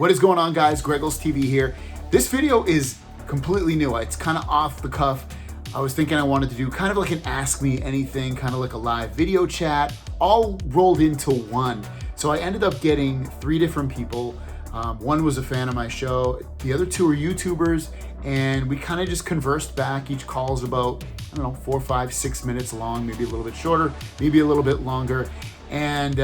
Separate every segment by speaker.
Speaker 1: What is going on, guys? Greggles TV here. This video is completely new. It's kind of off the cuff. I was thinking I wanted to do kind of like an Ask Me Anything, kind of like a live video chat, all rolled into one. So I ended up getting 3 different people. One was a fan of my show. The other 2 are YouTubers, and we kind of just conversed back. Each call is about, 4, 5, 6 minutes long, maybe a little bit shorter, maybe a little bit longer. And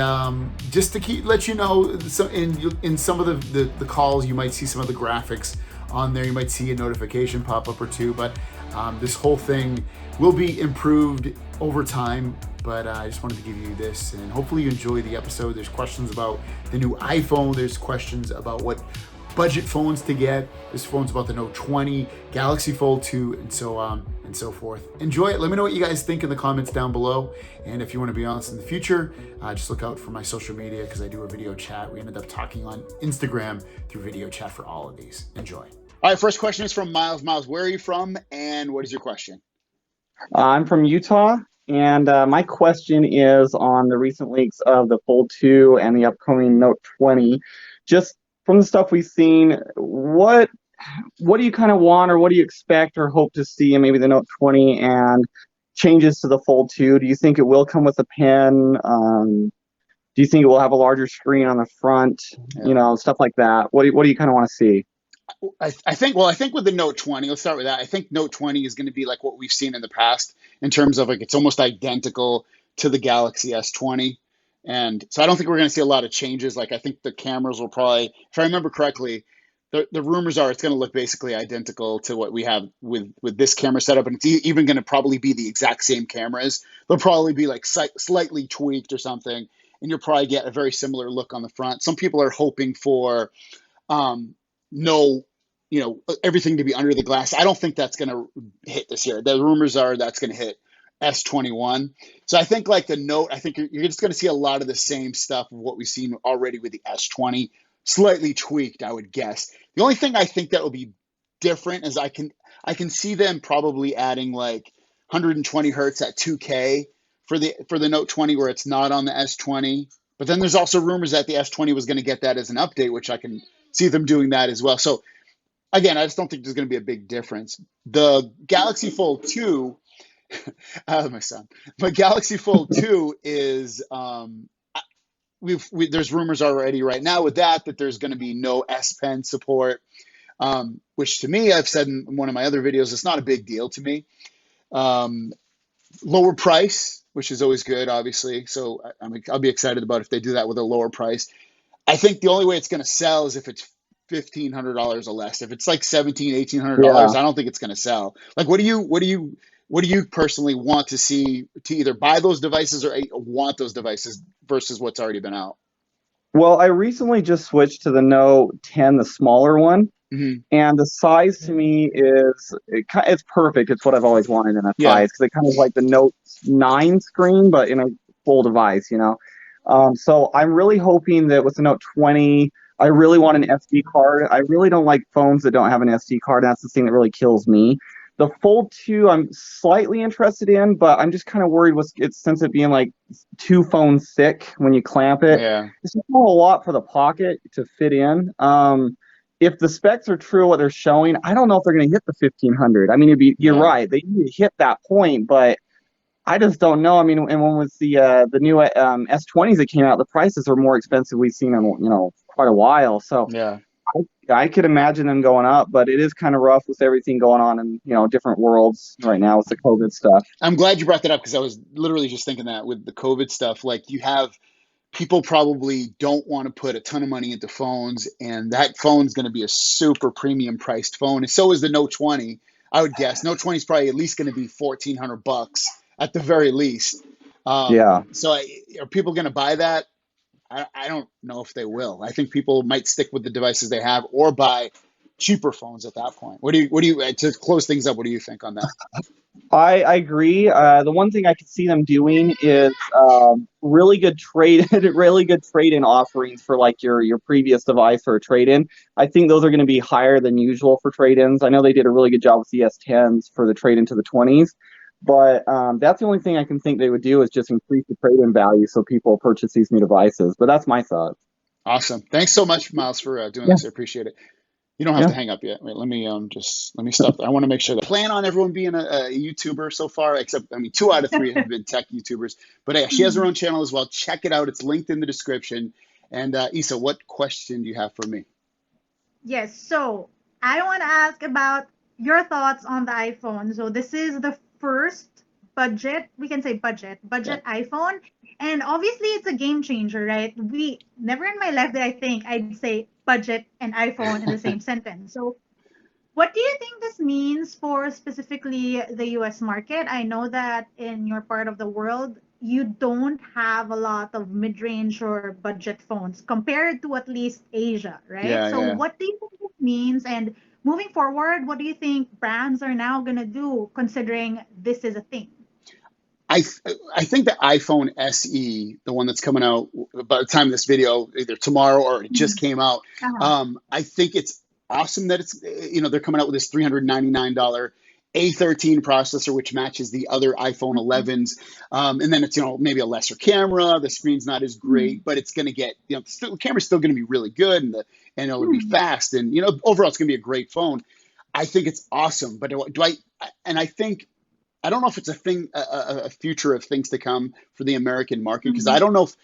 Speaker 1: just to let you know, so in some of the calls, you might see some of the graphics on there. You might see a notification pop up or 2, but this whole thing will be improved over time. But I just wanted to give you this, and hopefully you enjoy the episode. There's questions about the new iPhone. There's questions about what budget phones to get. There's phones about the Note 20, Galaxy Fold 2, and so forth. Enjoy it. Let me know what you guys think in the comments down below. And if you want to be honest in the future, just look out for my social media because I do a video chat. We ended up talking on Instagram through video chat for all of these. Enjoy. All right, first question is from Miles. Miles, where are you from, and what is your question?
Speaker 2: I'm from Utah, and my question is on the recent leaks of the Fold 2 and the upcoming Note 20. Just from the stuff we've seen, what do you kind of want, or what do you expect or hope to see in maybe the Note 20 and changes to the Fold 2? Do you think it will come with a pen? Do you think it will have a larger screen on the front? Yeah. Stuff like that. What do you kind of want to see?
Speaker 1: I think with the Note 20, let's start with that. I think Note 20 is going to be like what we've seen in the past in terms of like it's almost identical to the Galaxy S20. And so I don't think we're going to see a lot of changes. Like I think the cameras will probably, if I remember correctly, the rumors are it's going to look basically identical to what we have with this camera setup. And it's even going to probably be the exact same cameras. They'll probably be like slightly tweaked or something. And you'll probably get a very similar look on the front. Some people are hoping for everything to be under the glass. I don't think that's going to hit this year. The rumors are that's going to hit S21. So I think like the Note, I think you're just going to see a lot of the same stuff of what we've seen already with the S20, slightly tweaked, I would guess. The only thing I think that will be different is I can see them probably adding like 120 hertz at 2K for the Note 20 where it's not on the S20. But then there's also rumors that the S20 was going to get that as an update, which I can see them doing that as well. So again, I just don't think there's going to be a big difference. The Galaxy Fold 2, my son, but Galaxy Fold 2 is, there's rumors already right now with that there's going to be no S Pen support, which to me, I've said in one of my other videos, it's not a big deal to me. Lower price, which is always good, obviously. So I'll be excited about if they do that with a lower price. I think the only way it's going to sell is if it's $1,500 or less. If it's like $1,700, $1,800, I don't think it's going to sell. Like, what do you personally want to see to either buy those devices or want those devices versus what's already been out?
Speaker 2: Well, I recently just switched to the Note 10, the smaller one, and the size to me it's perfect. It's what I've always wanted in a size because it kind of like the Note 9 screen, but in a full device, So I'm really hoping that with the Note 20, I really want an SD card. I really don't like phones that don't have an SD card. That's the thing that really kills me. The Fold 2, I'm slightly interested in, but I'm just kind of worried since it being like 2 phones thick when you clamp it. Yeah. It's just not a lot for the pocket to fit in. If the specs are true, what they're showing, I don't know if they're going to hit the 1,500. I mean, you're right. They need to hit that point, but I just don't know. I mean, and when was the new S20s that came out, the prices are more expensive we've seen in quite a while. So yeah, I could imagine them going up, but it is kind of rough with everything going on in different worlds right now with the COVID stuff.
Speaker 1: I'm glad you brought that up because I was literally just thinking that with the COVID stuff, like you have people probably don't want to put a ton of money into phones, and that phone's going to be a super premium priced phone. And so is the Note 20. I would guess Note 20 is probably at least going to be $1,400 at the very least. So are people going to buy that? I don't know if they will. I think people might stick with the devices they have or buy cheaper phones at that point. What do you to close things up? What do you think on that?
Speaker 2: I agree. The one thing I could see them doing is really good trade-in offerings for like your previous device or a trade-in. I think those are going to be higher than usual for trade-ins. I know they did a really good job with the S10s for the trade-in to the 20s. But that's the only thing I can think they would do is just increase the trade-in value so people purchase these new devices. But that's my thought.
Speaker 1: Awesome. Thanks so much, Miles, for doing
Speaker 2: Yeah,
Speaker 1: this. I appreciate it. You don't have
Speaker 2: yeah.
Speaker 1: to hang up yet. Wait, let me stop. I want to make sure that plan on everyone being a YouTuber so far, except I mean 2 out of 3 have been tech YouTubers. But yeah, she has her own channel as well. Check it out. It's linked in the description. And Isa, what question do you have for me?
Speaker 3: Yes, so I want to ask about your thoughts on the iPhone. So this is the first budget, we can say
Speaker 1: Yeah.
Speaker 3: budget iPhone. And obviously it's a game changer, right? We never in my life did I think I'd say budget and iPhone in the same sentence. So what do you think this means for specifically the US market? I know that in your part of the world, you don't have a lot of mid-range or budget phones compared to at least Asia, right?
Speaker 1: Yeah,
Speaker 3: So
Speaker 1: yeah.
Speaker 3: what do you think this means? And moving forward, what do you think brands are now going to do considering this is a thing?
Speaker 1: I I think the iPhone SE, the one that's coming out by the time of this video, either tomorrow or it just
Speaker 3: Mhm.
Speaker 1: came out.
Speaker 3: Uh-huh.
Speaker 1: I think it's awesome that it's they're coming out with this $399 A13 processor, which matches the other iPhone
Speaker 3: Mhm.
Speaker 1: 11s. And then it's maybe a lesser camera. The screen's not as
Speaker 3: Mhm.
Speaker 1: great, but it's going to get the camera's still going to be really good, and it'll be
Speaker 3: Mhm.
Speaker 1: fast, and overall it's going to be a great phone. I think it's awesome, but do I? And I think I don't know if it's a thing, a future of things to come for the American market, because I
Speaker 3: Mhm.
Speaker 1: don't know if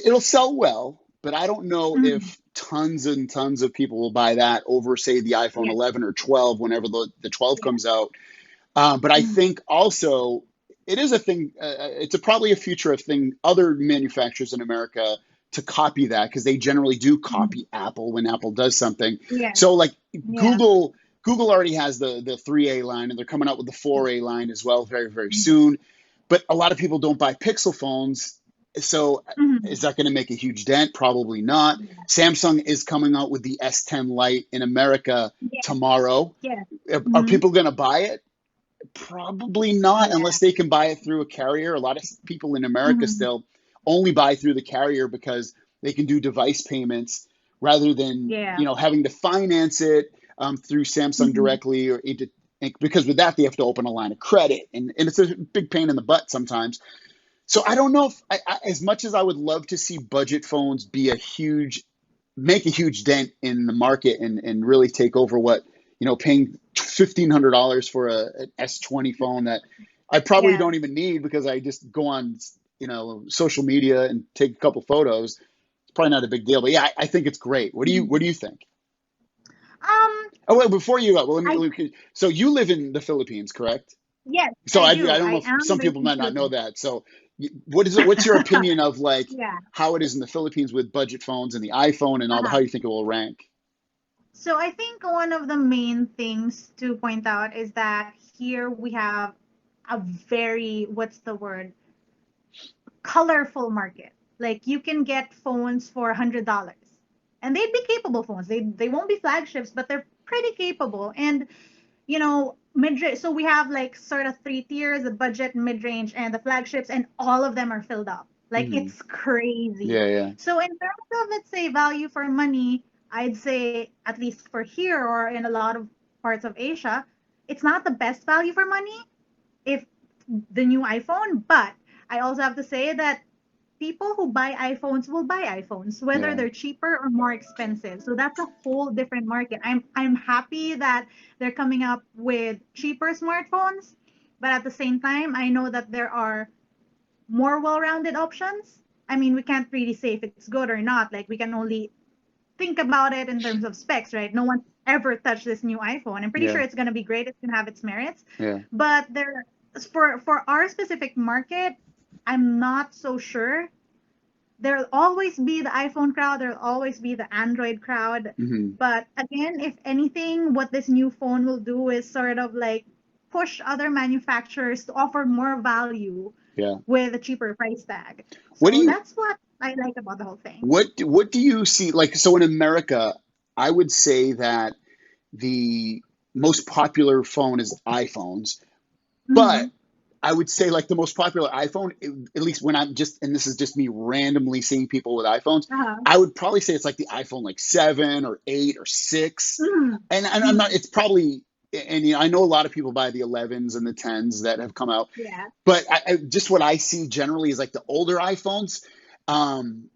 Speaker 1: it'll sell well, but I don't know
Speaker 3: Mhm.
Speaker 1: if tons and tons of people will buy that over, say, the iPhone
Speaker 3: Yeah.
Speaker 1: 11 or 12 whenever the 12
Speaker 3: Yeah.
Speaker 1: comes out. But I
Speaker 3: Mhm.
Speaker 1: think also it is a thing. It's probably a future of thing other manufacturers in America to copy that, because they generally do
Speaker 3: Mhm.
Speaker 1: copy Apple when Apple does something.
Speaker 3: Yeah.
Speaker 1: So like
Speaker 3: Yeah.
Speaker 1: Google, Google already has the 3A line, and they're coming out with the 4A line as well very, very
Speaker 3: Mhm.
Speaker 1: soon. But a lot of people don't buy Pixel phones. So is
Speaker 3: Mhm.
Speaker 1: that going to make a huge dent? Probably not.
Speaker 3: Yeah.
Speaker 1: Samsung is coming out with the S10 Lite in America
Speaker 3: Yeah.
Speaker 1: tomorrow.
Speaker 3: Yeah.
Speaker 1: Are
Speaker 3: Mhm.
Speaker 1: people going to buy it? Probably not,
Speaker 3: Yeah.
Speaker 1: unless they can buy it through a carrier. A lot of people in America
Speaker 3: Mhm.
Speaker 1: still only buy through the carrier because they can do device payments rather than
Speaker 3: Yeah.
Speaker 1: having to finance it through Samsung
Speaker 3: Mhm.
Speaker 1: directly, because with that they have to open a line of credit, and it's a big pain in the butt sometimes. So I don't know if as much as I would love to see budget phones be make a huge dent in the market, and really take over what, paying $1,500 for an S20 phone that I probably
Speaker 3: Yeah.
Speaker 1: don't even need, because I just go on, social media and take a couple photos. It's probably not a big deal, but yeah, I think it's great. What
Speaker 3: Mhm.
Speaker 1: do you think?
Speaker 3: Um,
Speaker 1: Oh, wait, before you go, well,
Speaker 3: I
Speaker 1: so you live in the Philippines, correct?
Speaker 3: yes,
Speaker 1: So
Speaker 3: I
Speaker 1: I
Speaker 3: do.
Speaker 1: don't know
Speaker 3: I
Speaker 1: if
Speaker 3: am
Speaker 1: some
Speaker 3: based
Speaker 1: people
Speaker 3: in
Speaker 1: might not know
Speaker 3: Philippines.
Speaker 1: that. So what is it? What's your opinion of like
Speaker 3: Yeah.
Speaker 1: how it is in the Philippines with budget phones and the iPhone and all the, how
Speaker 3: Uh-huh.
Speaker 1: you think it will rank?
Speaker 3: So I think one of the main things to point out is that here we have a very, what's the word? Colorful market. Like you can get phones for $100. And they'd be capable phones. They won't be flagships, but they're pretty capable. And mid-range. So we have like sort of three tiers: the budget, mid-range, and the flagships, and all of them are filled up. Like
Speaker 1: Hmm.
Speaker 3: it's crazy.
Speaker 1: Yeah, yeah,
Speaker 3: So in terms of, let's say, value for money, I'd say at least for here or in a lot of parts of Asia, it's not the best value for money if the new iPhone, but I also have to say that people who buy iPhones will buy iPhones, whether
Speaker 1: yeah,
Speaker 3: they're cheaper or more expensive. So that's a whole different market. I'm happy that they're coming up with cheaper smartphones, but at the same time, I know that there are more well-rounded options. I mean, we can't really say if it's good or not. Like we can only think about it in terms of specs, right? No one's ever touched this new iPhone. I'm pretty sure
Speaker 1: yeah,
Speaker 3: it's going to be great. It's going to have its merits,
Speaker 1: yeah,
Speaker 3: but there for our specific market, I'm not so sure. There'll always be the iPhone crowd, there'll always be the Android crowd.
Speaker 1: hmm,
Speaker 3: But again, if anything, what this new phone will do is sort of like push other manufacturers to offer more value
Speaker 1: yeah.
Speaker 3: with a cheaper price tag.
Speaker 1: What do
Speaker 3: So
Speaker 1: you
Speaker 3: that's what I like about the whole thing.
Speaker 1: what do you see, like, so in America? I would say that the most popular phone is iPhones, but
Speaker 3: Mm-hmm.
Speaker 1: I would say like the most popular iPhone, at least when I'm just, and this is just me randomly seeing people with iPhones,
Speaker 3: Uh-huh.
Speaker 1: I would probably say it's like the iPhone like 7 or 8 or 6.
Speaker 3: Mm-hmm.
Speaker 1: And I'm not,
Speaker 3: Mm-hmm.
Speaker 1: it's probably, and I know a lot of people buy the 11s and the 10s that have come out,
Speaker 3: Yeah.
Speaker 1: but just what I see generally is like the older iPhones. Um,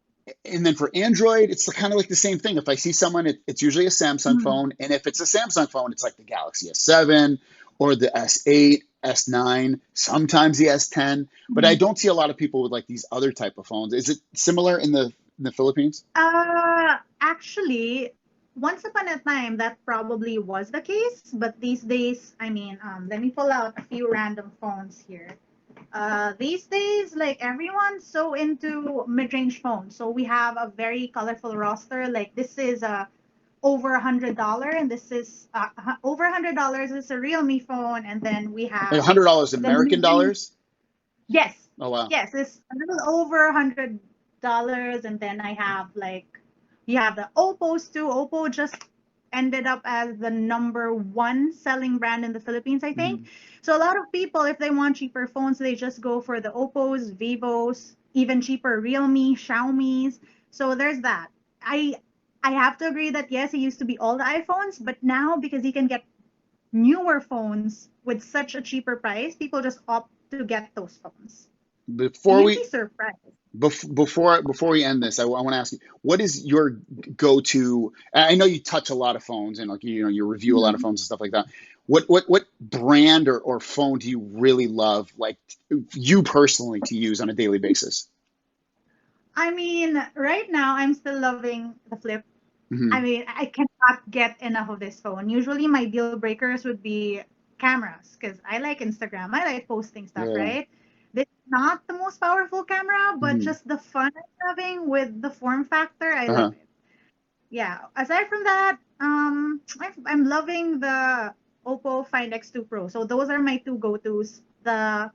Speaker 1: And then for Android, it's kind of like the same thing. If I see someone, it's usually a Samsung phone. And if it's a Samsung phone, it's like the Galaxy S7 or the S8, S9, sometimes the S10. But I don't see a lot of people with like these other type of phones. Is it similar in the Philippines?
Speaker 3: Actually, once upon a time, that probably was the case. But these days, I mean, let me pull out a few random phones here. These days, like everyone's so into mid-range phones. So we have a very colorful roster. Like this is over $100, and this is over $100 is a Realme phone, and then we
Speaker 1: Like
Speaker 3: have
Speaker 1: $100
Speaker 3: the
Speaker 1: American
Speaker 3: mid-range.
Speaker 1: dollars?
Speaker 3: Yes,
Speaker 1: Oh, wow.
Speaker 3: yes, it's a little over $100, and then I have like you have the Oppo's too. Oppo just ended up as the #1 selling brand in the Philippines, I think. So a lot of people, if they want cheaper phones, they just go for the Oppos, Vivos, even cheaper Realme, Xiaomi's. So there's that. I I have to agree that yes, it used to be all the iPhones, but now because you can get newer phones with such a cheaper price, people just opt to get those phones. And
Speaker 1: Before
Speaker 3: you'd
Speaker 1: we
Speaker 3: be surprised.
Speaker 1: before we end this, I want to ask you, what is your go-to? I know you touch a lot of phones and like you review a lot of
Speaker 3: Mhm.
Speaker 1: phones and stuff like that. What brand or phone do you really love, like you personally, to use on a daily basis?
Speaker 3: I mean, right now I'm still loving the Flip. I
Speaker 1: Hmm.
Speaker 3: mean, I cannot get enough of this phone. Usually my deal breakers would be cameras because I like Instagram. I like posting stuff,
Speaker 1: Yeah.
Speaker 3: right? This is not the most powerful camera, but
Speaker 1: Hmm.
Speaker 3: just the fun I'm having with the form factor, I love
Speaker 1: Uh-huh.
Speaker 3: it. Yeah. Aside from that, I'm loving the Oppo Find X2 Pro. So those are my two go-tos the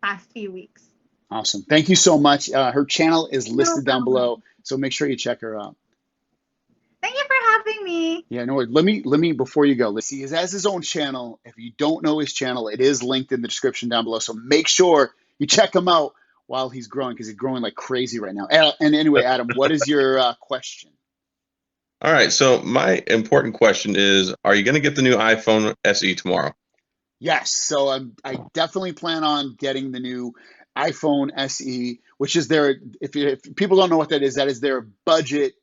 Speaker 3: past few weeks.
Speaker 1: Awesome. Thank you so much. Her channel is
Speaker 3: No
Speaker 1: listed down below,
Speaker 3: problem.
Speaker 1: so make sure you check her out.
Speaker 3: Thank you for having me.
Speaker 1: Yeah, no worries. Let me before you go. Let's see. He has his own channel. If you don't know his channel, it is linked in the description down below. So make sure you check him out while he's growing, because he's growing like crazy right now. And anyway, Adam, what is your question?
Speaker 4: All right. So my important question is, are you going to get the new iPhone SE tomorrow?
Speaker 1: Yes. So I definitely plan on getting the new iPhone SE, which is their, if people don't know what that is their budget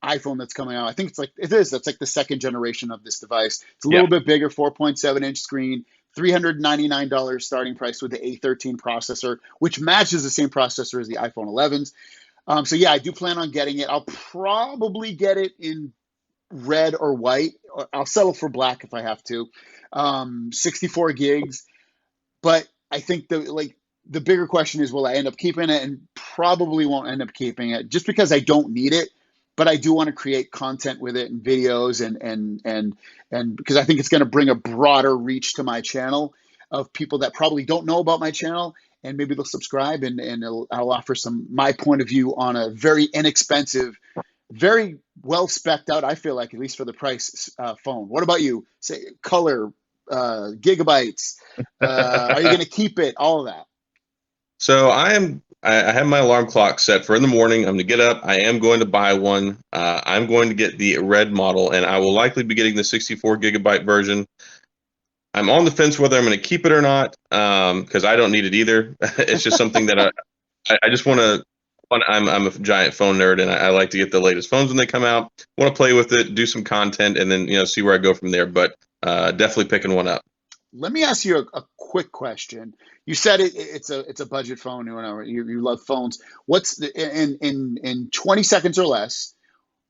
Speaker 1: iPhone that's coming out. I think that's like the second generation of this device. It's a
Speaker 4: Yeah.
Speaker 1: little bit bigger, 4.7-inch screen, $399 starting price with the A13 processor, which matches the same processor as the iPhone 11s. So yeah, I do plan on getting it. I'll probably get it in red or white. I'll settle for black if I have to. 64 gigs, but I think the bigger question is, will I end up keeping it? And probably won't end up keeping it just because I don't need it. But I do want to create content with it and videos and because I think it's going to bring a broader reach to my channel of people that probably don't know about my channel, and maybe they'll subscribe, and I'll offer some my point of view on a very inexpensive, very well specced out, I feel like, at least for the price, phone. What about you? Say color, gigabytes. Are you going to keep it? All of that.
Speaker 4: So I have my alarm clock set for in the morning. I'm going to get up. I am going to buy one. I'm going to get the red model, and I will likely be getting the 64 gigabyte version. I'm on the fence whether I'm going to keep it or not, because I don't need it either. It's just something that I just want to. I'm a giant phone nerd, and I like to get the latest phones when they come out. Want to play with it, do some content, and then see where I go from there. But definitely picking one up.
Speaker 1: Let me ask you a quick question. You said it's a budget phone. You love phones. What's in 20 seconds or less?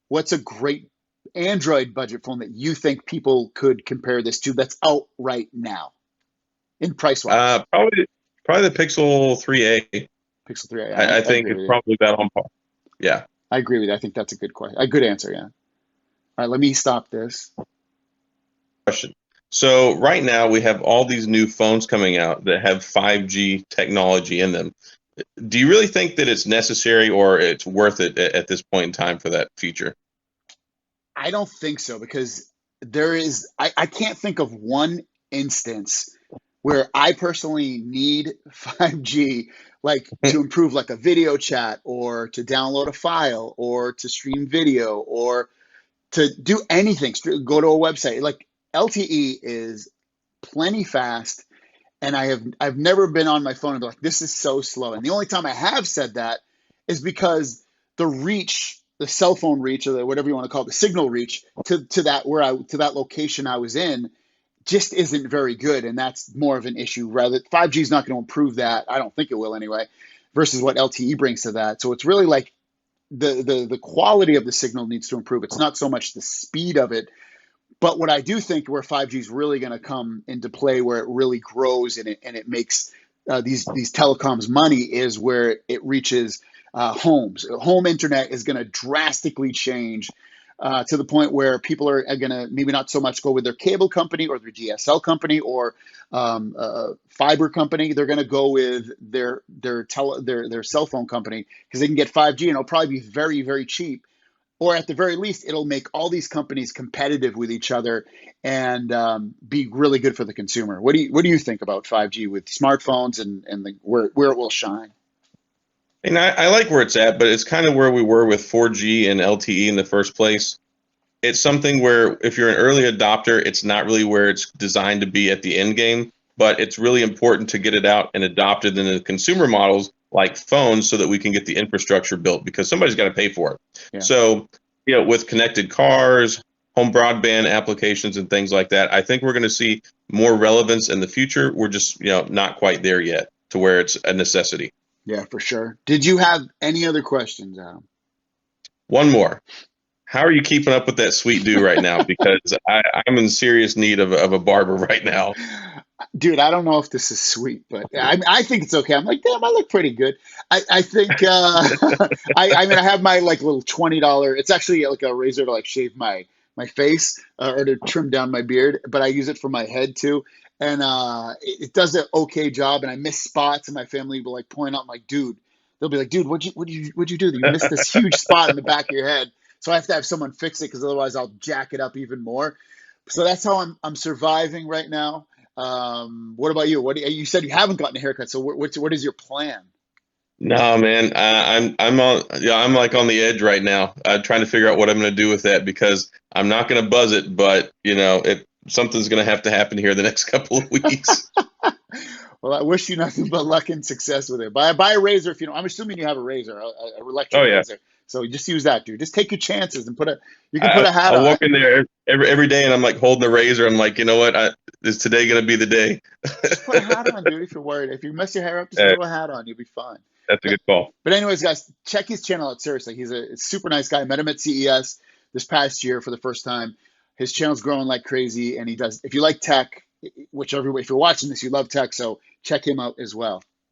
Speaker 1: What's a great Android budget phone that you think people could compare this to that's out right now in price wise?
Speaker 4: Probably the Pixel 3a.
Speaker 1: Pixel 3. Yeah,
Speaker 4: I
Speaker 1: I
Speaker 4: think
Speaker 1: agree
Speaker 4: it's
Speaker 1: with you.
Speaker 4: probably about on par. Yeah.
Speaker 1: I agree with you. I think that's a good question. A good answer. Yeah. All right. Let me stop this.
Speaker 4: Question. So right now we have all these new phones coming out that have 5G technology in them. Do you really think that it's necessary or it's worth it at this point in time for that feature?
Speaker 1: I don't think so, because I can't think of one instance where I personally need 5G, like to improve like a video chat or to download a file or to stream video or to do anything, go to a website. Like LTE is plenty fast, and I've never been on my phone and be like, this is so slow. And the only time I have said that is because the reach, the cell phone reach, or whatever you want to call it, the signal reach to that location I was in just isn't very good, and that's more of an issue. Rather, 5G is not going to improve that. I don't think it will anyway. Versus what LTE brings to that. So it's really like the quality of the signal needs to improve. It's not so much the speed of it, but what I do think where 5G is really going to come into play, where it really grows and it makes these telecoms money, is where it reaches homes. Home internet is going to drastically change to the point where people are going to maybe not so much go with their cable company or their DSL company or fiber company. They're going to go with their cell phone company because they can get 5G and it'll probably be very, very cheap. Or at the very least, it'll make all these companies competitive with each other and be really good for the consumer. What do you think about 5G with smartphones and where it will shine?
Speaker 4: And I like where it's at, but it's kind of where we were with 4G and LTE in the first place. It's something where if you're an early adopter, it's not really where it's designed to be at the end game, but it's really important to get it out and adopted in the consumer models like phones so that we can get the infrastructure built because somebody's got to pay for it. Yeah. So, with connected cars, home broadband applications and things like that, I think we're going to see more relevance in the future. We're just, not quite there yet to where it's a necessity.
Speaker 1: Yeah, for sure. Did you have any other questions, Adam?
Speaker 4: One more. How are you keeping up with that sweet do right now? Because I'm in serious need of a barber right now.
Speaker 1: Dude, I don't know if this is sweet, but I think it's okay. I'm like, damn, I look pretty good. I think, I have my like little $20, it's actually like a razor to like shave my face or to trim down my beard, but I use it for my head too. And it does an okay job, and I miss spots, and my family will like point out, I'm like, dude, they'll be like, dude, what'd you do? You missed this huge spot in the back of your head. So I have to have someone fix it because otherwise I'll jack it up even more. So that's how I'm surviving right now. What about you? You said you haven't gotten a haircut, so what is your plan?
Speaker 4: No, man, I'm like on the edge right now, trying to figure out what I'm going to do with that because I'm not going to buzz it, but something's going to have to happen here the next couple of weeks.
Speaker 1: Well, I wish you nothing but luck and success with it. Buy a razor if you know. I'm assuming you have a razor, a electric razor. So just use that, dude. Just take your chances and put a hat on.
Speaker 4: I walk in there every day and I'm like holding the razor. I'm like, you know what? Is today going to be the day?
Speaker 1: Just put a hat on, dude, if you're worried. If you mess your hair up, just throw a hat on. You'll be fine.
Speaker 4: That's a good call.
Speaker 1: But anyways, guys, check his channel out. Seriously, he's a super nice guy. I met him at CES this past year for the first time. His channel's growing like crazy, and he does. If you like tech, if you're watching this, you love tech, so check him out as well.